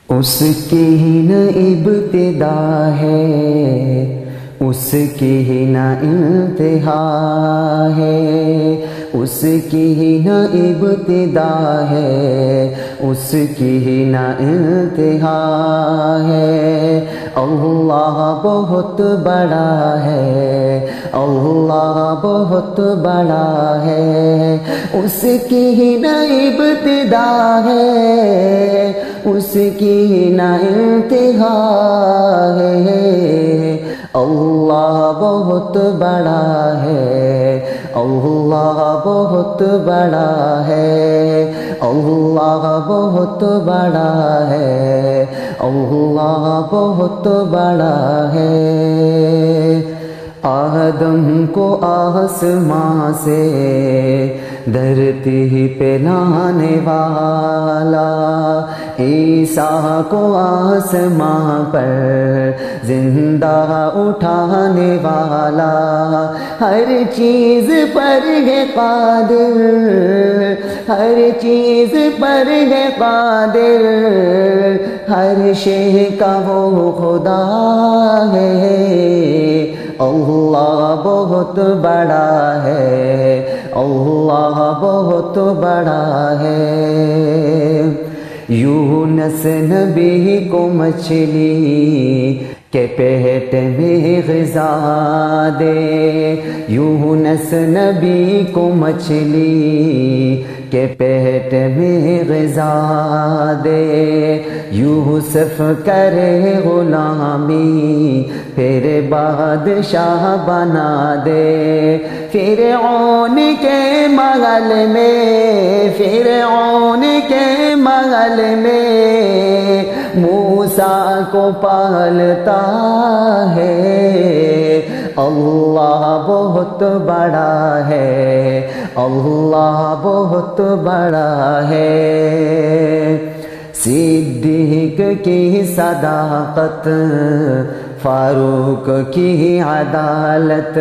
اس کی ہی نہ ابتدا ہے، اس کی ہی نہ انتہا ہے، اس کی ہی نہ ابتدا ہے، اس کی ہی نہ انتہا ہے۔ اللہ بہت بڑا ہے، اللہ بہت بڑا ہے، اس کی ہی نہ ابتدا ہے، اس کی نہ انتہا ہے۔ اللہ بہت بڑا ہے، اللہ بہت بڑا ہے، اللہ بہت بڑا ہے، اللہ بہت بڑا ہے۔ آدم کو آسماں سے دھرتی پہ لانے والا، عیسیٰ کو آسماں پر زندہ اٹھانے والا، ہر چیز پر ہے قادر، ہر چیز پر ہے قادر، ہر شے کا وہ خدا ہے۔ اللہ بہت بڑا ہے، اللہ بہت بڑا ہے۔ یونس نبی کو مچھلی کے پیٹ میں غذا دے، یونس نبی کو مچھلی کے پیٹ میں غذا دے، یوسف کرے غلامی پھر بادشاہ بنا دے، فرعون کے محل میں، فرعون کے محل میں موسیٰ کو پالتا ہے۔ اللہ بہت بڑا ہے، اللہ بہت بڑا ہے۔ صدیق کی صداقت، فاروق کی عدالت،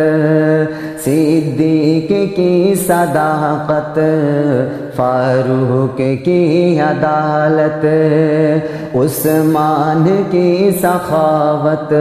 صدیق کی صداقت، فاروق کی عدالت، عثمان کی سخاوت،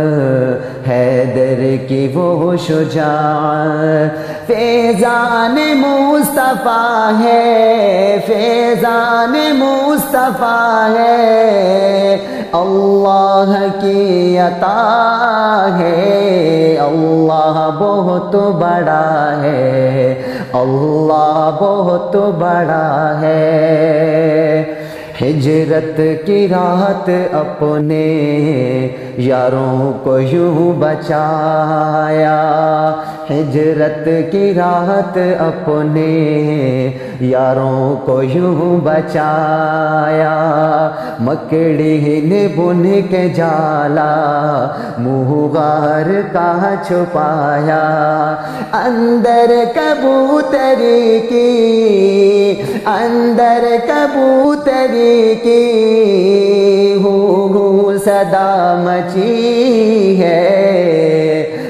حیدر کی وہ شجاعت، فیضان مصطفیٰ ہے، فیضان مصطفیٰ ہے، اللہ کی عطا ہے۔ اللہ بہت بڑا ہے، اللہ بہت بڑا ہے۔ ہجرت کی رات اپنے یاروں کو یوں بچایا، ہجرت کی رات اپنے یاروں کو یوں بچایا، مکڑی نے بن کے جالا منہ غار کا چھپایا، اندر کبوتری کی، اندر کبوتری کی ہو صدا مچی ہے۔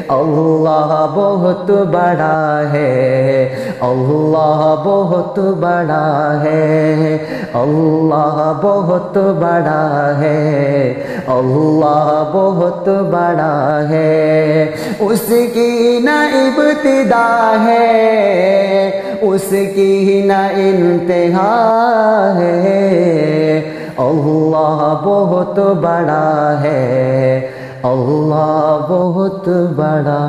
اللہ بہت بڑا ہے، اللہ بہت بڑا ہے، اللہ بہت بڑا ہے، اللہ بہت بڑا ہے۔ اس کی نہ ابتدا ہے، اس کی نہ انتہا ہے۔ اللہ بہت بڑا ہے، اللہ بہت بڑا